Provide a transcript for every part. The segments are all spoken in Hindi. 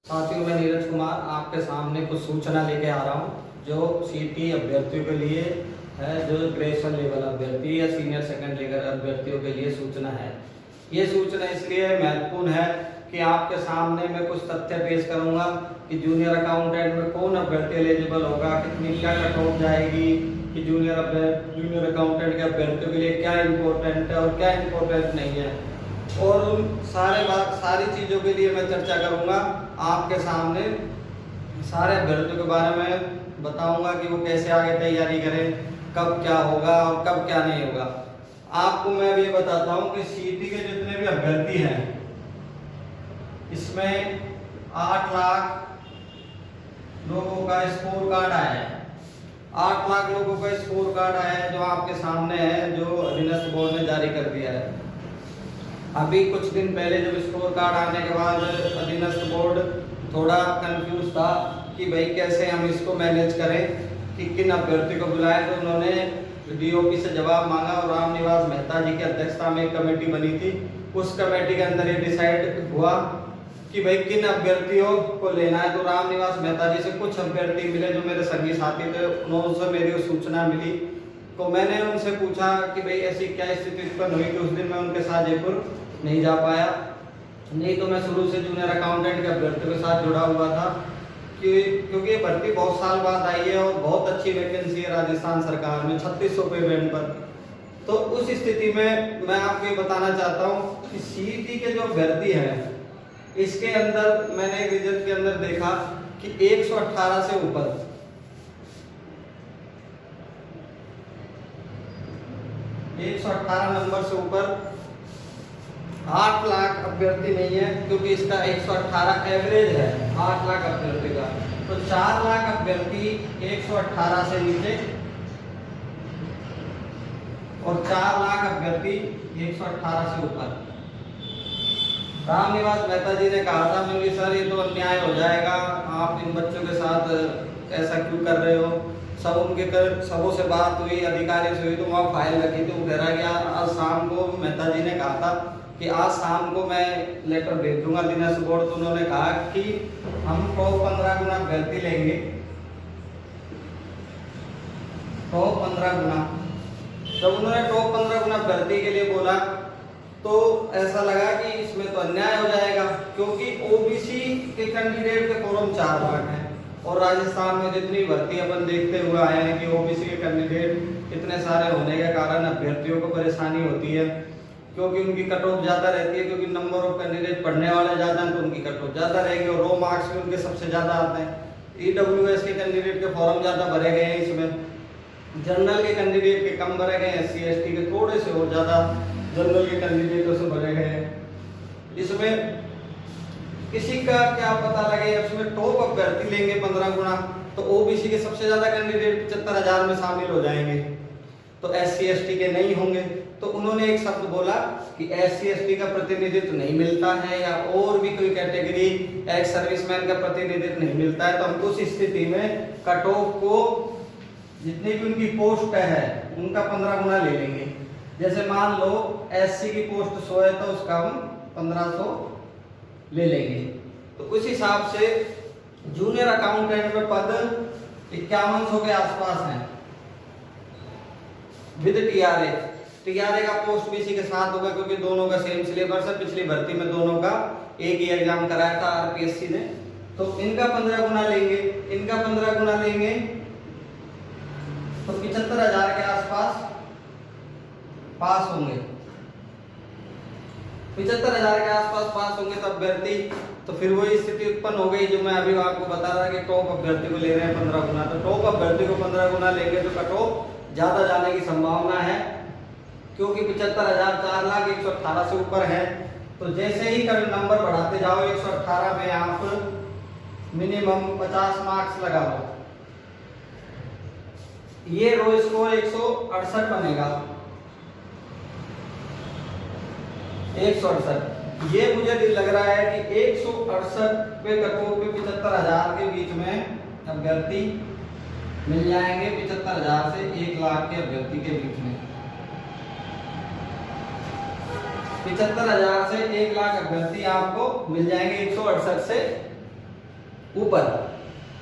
साथियों, मैं नीरज कुमार आपके सामने कुछ सूचना लेके आ रहा हूँ जो सीटी अभ्यर्थियों के लिए है, जो ग्रेजुएशन लेवल अभ्यर्थी या सीनियर सेकेंड लेवल अभ्यर्थियों के लिए सूचना है। ये सूचना इसलिए महत्वपूर्ण है कि आपके सामने मैं कुछ तथ्य पेश करूंगा कि जूनियर अकाउंटेंट में कौन अभ्यर्थी एलिजिबल होगा, कितनी क्या कट ऑफ जाएगी, कि जूनियर अकाउंटेंट के अभ्यर्थियों के लिए क्या इम्पोर्टेंट है और क्या इम्पोर्टेंट नहीं है, और उन सारी चीज़ों के लिए मैं चर्चा करूंगा। आपके सामने सारे अभ्यर्थियों के बारे में बताऊंगा कि वो कैसे आगे तैयारी करें, कब क्या होगा और कब क्या नहीं होगा। आपको मैं भी बताता हूं कि सीटी के जितने भी अभ्यर्थी हैं इसमें 8 लाख लोगों का स्कोर कार्ड आया है। 8 लाख लोगों का स्कोर कार्ड आया है जो आपके सामने है, जो अधीनस्थ बोर्ड ने जारी कर दिया है। अभी कुछ दिन पहले जब स्कोर कार्ड आने के बाद अधीनस्थ बोर्ड थोड़ा कंफ्यूज था कि भाई कैसे हम इसको मैनेज करें कि किन अभ्यर्थी को बुलाएं, तो उन्होंने डीओपी से जवाब मांगा और रामनिवास मेहता जी की अध्यक्षता में एक कमेटी बनी थी। उस कमेटी के अंदर ये डिसाइड हुआ कि भाई किन अभ्यर्थियों को लेना है। तो रामनिवास मेहता जी से कुछ अभ्यर्थी मिले जो मेरे संगी साथी थे, उनसे मेरी सूचना मिली। तो मैंने उनसे पूछा कि भाई ऐसी क्या स्थिति उत्पन्न हुई कि उस दिन मैं उनके साथ जयपुर नहीं जा पाया। नहीं तो मैं शुरू से जूनियर अकाउंटेंट के अभ्यर्थियों के साथ जुड़ा हुआ था क्योंकि ये भर्ती बहुत साल बाद आई है और बहुत अच्छी वैकेंसी है राजस्थान सरकार में 3600 पेमेंट पर। तो उस स्थिति में मैं आपको ये बताना चाहता हूँ कि सीईटी के जो अभ्यर्थी हैं इसके अंदर मैंने रिजल्ट के अंदर देखा कि 118 से ऊपर 118 नंबर से ऊपर 8 लाख अभ्यर्थी नहीं है, क्योंकि इसका 118 एवरेज है 8 लाख अभ्यर्थी का। तो 4 लाख अभ्यर्थी 118 से नीचे और 4 लाख अभ्यर्थी 118 से ऊपर। रामनिवास मेहता जी ने कहा था, मैंने सर ये तो अन्याय हो जाएगा, आप इन बच्चों के साथ ऐसा क्यों कर रहे हो। सबों से बात हुई, अधिकारी से हुई, तो वहाँ फाइल रखी थी। वो कह रहा कि आज शाम को मेहता जी ने कहा था कि आज शाम को मैं लेटर भेज दूंगा अधीनस्थ बोर्ड। तो उन्होंने कहा कि हम टॉप 15 गुना अभ्यर्थी लेंगे, टॉप 15 गुना। जब उन्होंने टॉप 15 गुना अभ्यर्थी के लिए बोला तो ऐसा लगा कि इसमें तो अन्याय हो जाएगा, क्योंकि ओबीसी के कैंडिडेट के फॉर्म 4 लाख हैं और राजस्थान में जितनी भर्ती अपन देखते हुए आए हैं कि ओबीसी के कैंडिडेट इतने सारे होने के कारण अभ्यर्थियों को परेशानी होती है, क्योंकि उनकी कट ऑफ ज़्यादा रहती है, क्योंकि नंबर ऑफ कैंडिडेट पढ़ने वाले ज़्यादा हैं तो उनकी कट ऑफ ज़्यादा रहेगी और रो मार्क्स भी उनके सबसे ज़्यादा आते हैं। ईडब्ल्यूएस के कैंडिडेट के फॉर्म ज़्यादा भरे गए हैं, इसमें जनरल के कैंडिडेट के कम भरे गए हैं, SC ST के थोड़े से और ज़्यादा जनरल के कैंडिडेटों से भरे गए हैं। इसमें किसी का क्या पता लगे, उसमें टॉप अभ्यर्थी लेंगे 15 गुना तो ओबीसी के सबसे ज्यादा कैंडिडेट 75,000 में शामिल हो जाएंगे, तो SC ST के नहीं होंगे। तो उन्होंने एक शब्द बोला कि SC ST का प्रतिनिधित्व नहीं मिलता है या और भी कोई कैटेगरी एक्स सर्विसमैन का प्रतिनिधित्व नहीं मिलता है, तो हम उस स्थिति में कट ऑफ को जितनी भी उनकी पोस्ट है उनका 15 गुना ले लेंगे। जैसे मान लो SC की पोस्ट 100 है तो उसका हम 1500 ले लेंगे। तो उस हिसाब से जूनियर अकाउंटेंट में पद 5100 के आसपास हैं विद टीआरए का पोस्ट भी इसी के साथ होगा, क्योंकि दोनों का सेम सिलेबस है। पिछली भर्ती में दोनों का एक ही एग्जाम कराया था RPSC ने। तो इनका 15 गुना लेंगे, इनका 15 गुना लेंगे तो 75,000 के आसपास पास होंगे। 75,000 के आसपास पास होंगे तो अभ्यर्थी, तो फिर वही स्थिति उत्पन्न हो गई जो मैं अभी आपको बता रहा कि टॉप अभ्यर्थी को ले रहे हैं 15 गुना। तो टॉप अभ्यर्थी को 15 गुना लेंगे तो कट ऑफ ज्यादा जाने की संभावना है, क्योंकि 75,000 4 लाख 118 से ऊपर है। तो जैसे ही कभी नंबर बढ़ाते जाओ 118 में आप मिनिमम 50 मार्क्स लगा लो, ये रो स्कोर 168 बनेगा। 168 ये मुझे लग रहा है कि 168 पे कट ऑफ पे 75,000 के बीच में अभ्यर्थी मिल जाएंगे। 75,000 से 1 लाख के अभ्यर्थी के बीच में 75,000 से 1 लाख अभ्यर्थी आपको मिल जाएंगे 168 से ऊपर,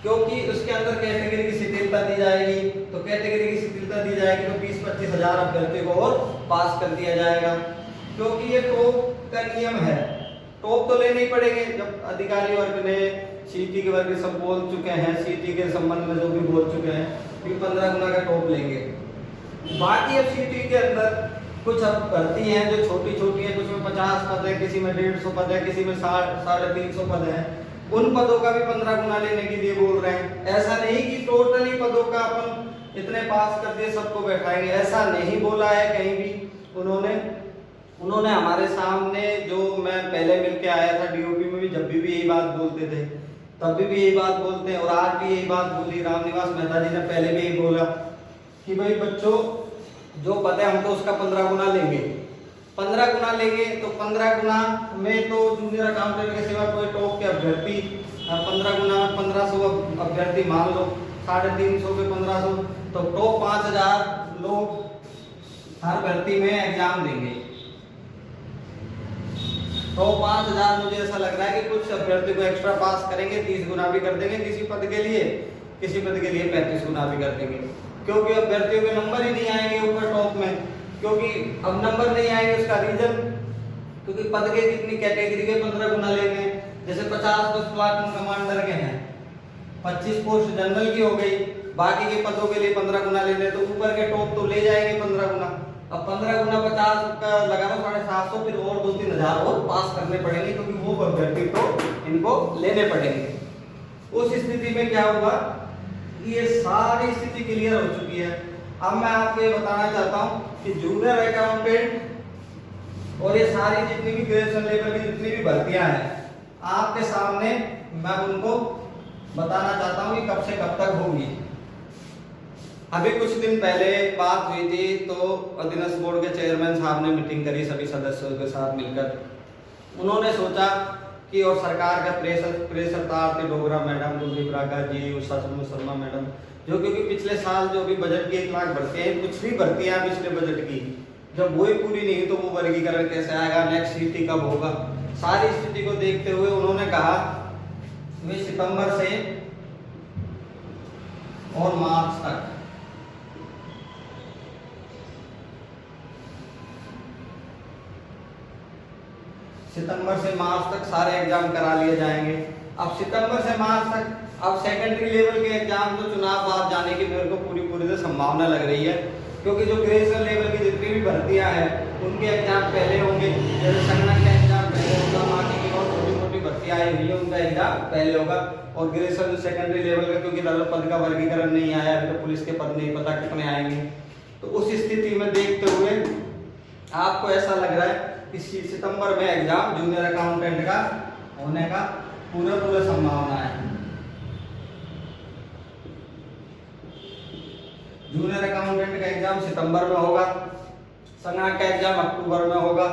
क्योंकि उसके अंदर कैटेगरी की शिथिलता दी जाएगी। तो कैटेगरी की शिथिलता दी जाएगी तो 20-25 हजार अभ्यर्थी को और पास कर दिया जाएगा। क्योंकि ये टॉप का नियम है, टॉप तो लेने ही पड़ेंगे। जब अधिकारी वर्ग ने सीटी के वर्ग सब बोल चुके हैं, सीटी के संबंध में जो भी बोल चुके हैं कि 15 गुना का टॉप लेंगे। बाकी अब सीटी के अंदर कुछ अब भर्ती हैं जो छोटी छोटी है, कुछ में 50 पद है, किसी में 150 पद है, किसी में 350 पद है। उन पदों का भी 15 गुना लेने के लिए बोल रहे हैं। ऐसा नहीं कि टोटली पदों का अपन इतने पास कर दिए सबको बैठाएंगे, ऐसा नहीं बोला है कहीं भी उन्होंने हमारे सामने। जो मैं पहले मिलके आया था डीओपी में भी, जब भी यही बात बोलते थे, तब भी यही बात बोलते हैं और आज भी यही बात बोली। रामनिवास मेहता जी ने पहले भी यही बोला कि भाई बच्चों, जो पद है हम तो उसका 15 गुना लेंगे। 15 गुना लेंगे तो 15 गुना में तो जूनियर अकाउंटेंट के सिवा कोई टॉप के अभ्यर्थी 15 गुना 1500 अभ्यर्थी मान लो, 350 पे 1500 तो टॉप 5000 लोग हर भर्ती में एग्जाम देंगे। तो 5000 मुझे ऐसा लग रहा है कि कुछ अभ्यर्थी को एक्स्ट्रा पास करेंगे, 30 गुना भी कर देंगे किसी पद के लिए, किसी पद के लिए 35 गुना भी कर देंगे। क्योंकि अभ्यर्थियों के नंबर ही नहीं आएंगे ऊपर टॉप में। क्योंकि अब नंबर नहीं आएंगे उसका रीजन, क्योंकि पद के कितनी कैटेगरी के 15 गुना लेंगे। जैसे 50 पोस्ट प्लाटून कमांडर के हैं, 25 पोस्ट जनरल की हो गई, बाकी के पदों के लिए 15 गुना ले ले तो ऊपर के टॉप तो ले जाएंगे 15 गुना। अब 15 गुना 50 का लगाना 750, फिर और 2-3 हजार और पास करने पड़ेंगे, क्योंकि वो अभ्यर्थी तो इनको लेने पड़ेंगे। उस स्थिति में क्या होगा, ये सारी स्थिति क्लियर हो चुकी है। अब मैं आपको ये बताना चाहता हूँ कि जूनियर अकाउंटेंट और ये सारी जितनी भी ग्रेजुएशन लेवल की जितनी भी भर्तियां हैं आपके सामने, मैं उनको बताना चाहता हूँ कि कब से कब तक होगी। अभी कुछ दिन पहले बात हुई थी तो अधीनस्थ बोर्ड के चेयरमैन साहब ने मीटिंग करी सभी सदस्यों के साथ मिलकर। उन्होंने सोचा कि और सरकार का प्रेशर था, आरती डोगरा मैडम, कुलदीप राका जी, उषा शर्मा मैडम, जो क्योंकि पिछले साल जो भी बजट की 1 लाख भर्ती है, कुछ भी भर्तियां पिछले बजट की जब वही पूरी नहीं तो वो वर्गीकरण कैसे आएगा, नेक्स्ट स्थिति कब होगा, सारी स्थिति को देखते हुए उन्होंने कहा वे सितंबर से और मार्च तक सारे एग्जाम करा लिए जाएंगे। अब सितंबर से मार्च तक, अब सेकेंडरी लेवल के एग्जाम तो चुनाव बाद जाने की मेरे को पूरी से संभावना लग रही है, क्योंकि जो ग्रेजुएशन लेवल की जितनी भी भर्तियां हैं उनके एग्जाम पहले होंगे। जैसे संगठन का एग्जाम पहले होगा, बाकी की और छोटी मोटी भर्तियां आई हुई है उनका एग्जाम पहले होगा। और ग्रेजुएशन सेकेंडरी लेवल का क्योंकि पद का वर्गीकरण नहीं आया अभी, तो पुलिस के पद नहीं पता कितने आएंगे। तो उस स्थिति में देखते हुए आपको ऐसा लग रहा है कि सितंबर में एग्जाम जूनियर अकाउंटेंट का होने का पूरा संभावना है। जूनियर अकाउंटेंट का एग्जाम सितंबर में होगा, संगठन का एग्जाम अक्टूबर में होगा।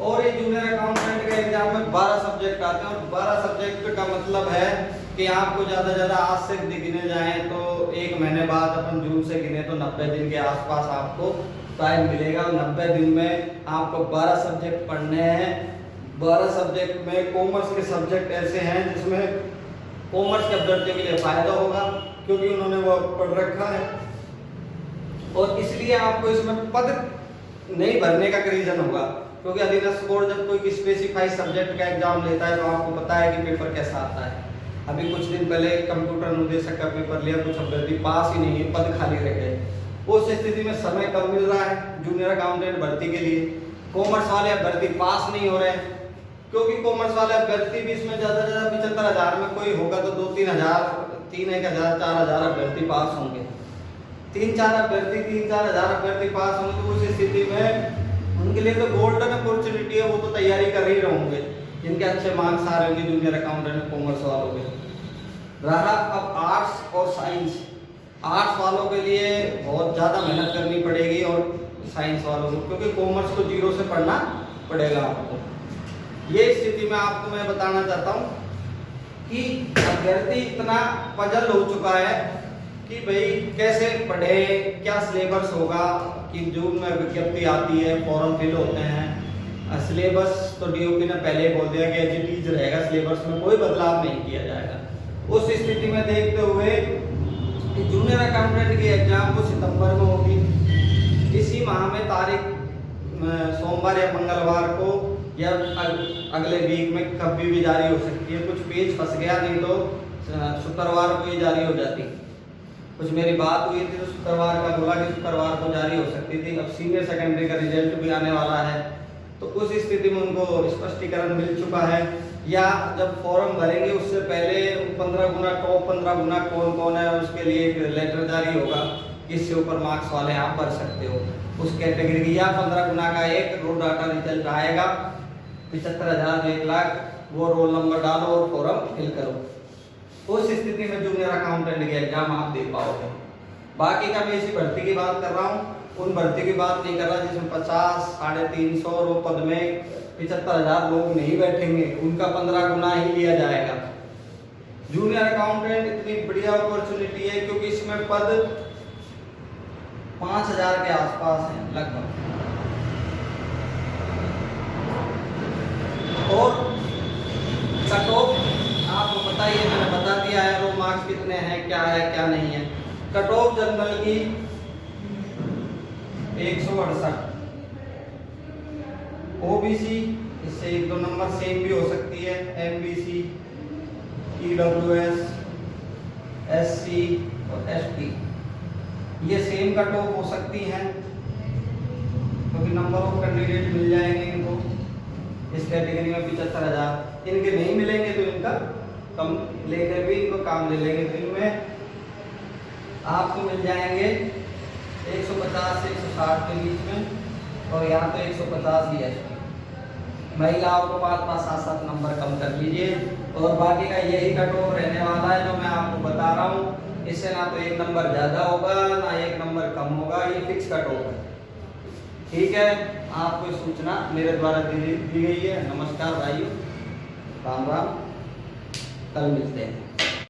और ये जूनियर अकाउंटेंट के एग्जाम में 12 सब्जेक्ट आते हैं, और 12 सब्जेक्ट का मतलब है कि आपको ज्यादा आज से गिने जाए तो 1 महीने बाद, अपन जून से गिने तो 90 दिन के आसपास आपको टाइम मिलेगा। 90 दिन में आपको 12 सब्जेक्ट पढ़ने हैं। 12 सब्जेक्ट में कॉमर्स के सब्जेक्ट ऐसे हैं जिसमें कॉमर्स के अभ्यर्थियों के लिए फायदा होगा, क्योंकि उन्होंने वो पढ़ रखा है। और इसलिए आपको इसमें पद नहीं भरने का रीजन होगा, क्योंकि अधीनस्थ बोर्ड जब कोई स्पेसिफाइड सब्जेक्ट का एग्जाम लेता है तो आपको पता है कि पेपर कैसा आता है। अभी कुछ दिन पहले कंप्यूटर अनुदेशक का पेपर लिया, कुछ अभ्यर्थी पास ही नहीं है, पद खाली रह गए। उस स्थिति में समय कम मिल रहा है जूनियर अकाउंटेंट भर्ती के लिए। कॉमर्स वाले अभ्यर्थी पास नहीं हो रहे हैं, क्योंकि कॉमर्स वाले अभ्यर्थी भी इसमें ज्यादा 75,000 में कोई होगा तो 2-3 हजार, 4 हजार अभ्यर्थी पास होंगे। 3-4 अभ्यर्थी पास होंगे। तो उस स्थिति में उनके लिए तो गोल्डन अपॉर्चुनिटी है, वो तो तैयारी कर ही होंगे जिनके अच्छे मार्क्स आ रहे होंगे जूनियर अकाउंटेंट कॉमर्स वालों के। रहा अब आर्ट्स और साइंस, आर्ट्स वालों के लिए बहुत ज़्यादा मेहनत करनी पड़ेगी और साइंस वालों को, क्योंकि कॉमर्स को 0 से पढ़ना पड़ेगा आपको। ये स्थिति में आपको मैं बताना चाहता हूँ कि अभ्यर्थी इतना पजल हो चुका है कि भाई कैसे पढ़े, क्या सिलेबस होगा, कि जून में विज्ञप्ति आती है, फॉर्म फिल होते हैं। सिलेबस तो डीओपी ने पहले ही बोल दिया कि एज इट इज रहेगा, सिलेबस में कोई बदलाव नहीं किया जाएगा। उस स्थिति में देखते हुए कि जूनियर अकाउंटेंट की एग्जाम को सितंबर में होगी, इसी माह में तारीख सोमवार या मंगलवार को या अगले वीक में कभी भी जारी हो सकती है। कुछ पेज फंस गया, नहीं तो शुक्रवार को ही जारी हो जाती। कुछ मेरी बात हुई थी तो शुक्रवार का बोला कि शुक्रवार को जारी हो सकती थी। अब सीनियर सेकेंडरी का रिजल्ट भी आने वाला है, तो उस स्थिति में उनको स्पष्टीकरण मिल चुका है, या जब फॉर्म भरेंगे उससे पहले 15 गुना टॉप 15 गुना कौन कौन है उसके लिए एक लेटर जारी होगा, इससे ऊपर मार्क्स वाले आप भर सकते हो उस कैटेगरी की, या 15 गुना का एक रो डाटा रिजल्ट आएगा 75,000 1 लाख, वो रोल नंबर डालो और फॉर्म फिल करो। उस स्थिति में जूनियर अकाउंटेंट की एग्जाम आप दे पाओगे। बाकी का मैं इसी भर्ती की बात कर रहा हूँ, उन भर्ती की बात नहीं कर रहा जिसमें 50, 350 पद में 75,000 लोग नहीं बैठेंगे, उनका 15 गुना ही लिया जाएगा। जूनियर अकाउंटेंट इतनी बढ़िया अपॉर्चुनिटी है क्योंकि इसमें पद 5,000 के आसपास हैं लगभग, और कट ऑफ आपको पता ही है, मैंने बता दिया है रो मार्क्स कितने हैं, क्या है क्या नहीं है। कट ऑफ जनरल की 168, ओबीसी इससे 1-2 नंबर सेम भी हो सकती है, एमबीसी, ईडब्ल्यूएस, एससी और एसटी ये सेम कट ऑफ हो सकती हैं, क्योंकि नंबर ऑफ कैंडिडेट मिल जाएंगे इनको इस कैटेगरी में 75,000। इनके नहीं मिलेंगे तो इनका कम लेकर भी इनको काम ले लेंगे, तो इनमें आपको मिल जाएंगे 150 से 160 के बीच में, और यहाँ तो 150 ही है। महिलाओं को 5-5, 7-7 नंबर कम कर लीजिए, और बाकी का यही कट ऑफ रहने वाला है जो मैं आपको बता रहा हूँ। इससे ना तो 1 नंबर ज़्यादा होगा ना 1 नंबर कम होगा, ये फिक्स कट ऑफ है। ठीक है, आपको सूचना मेरे द्वारा दी गई है। नमस्कार भाइयों, राम राम, कल मिलते हैं।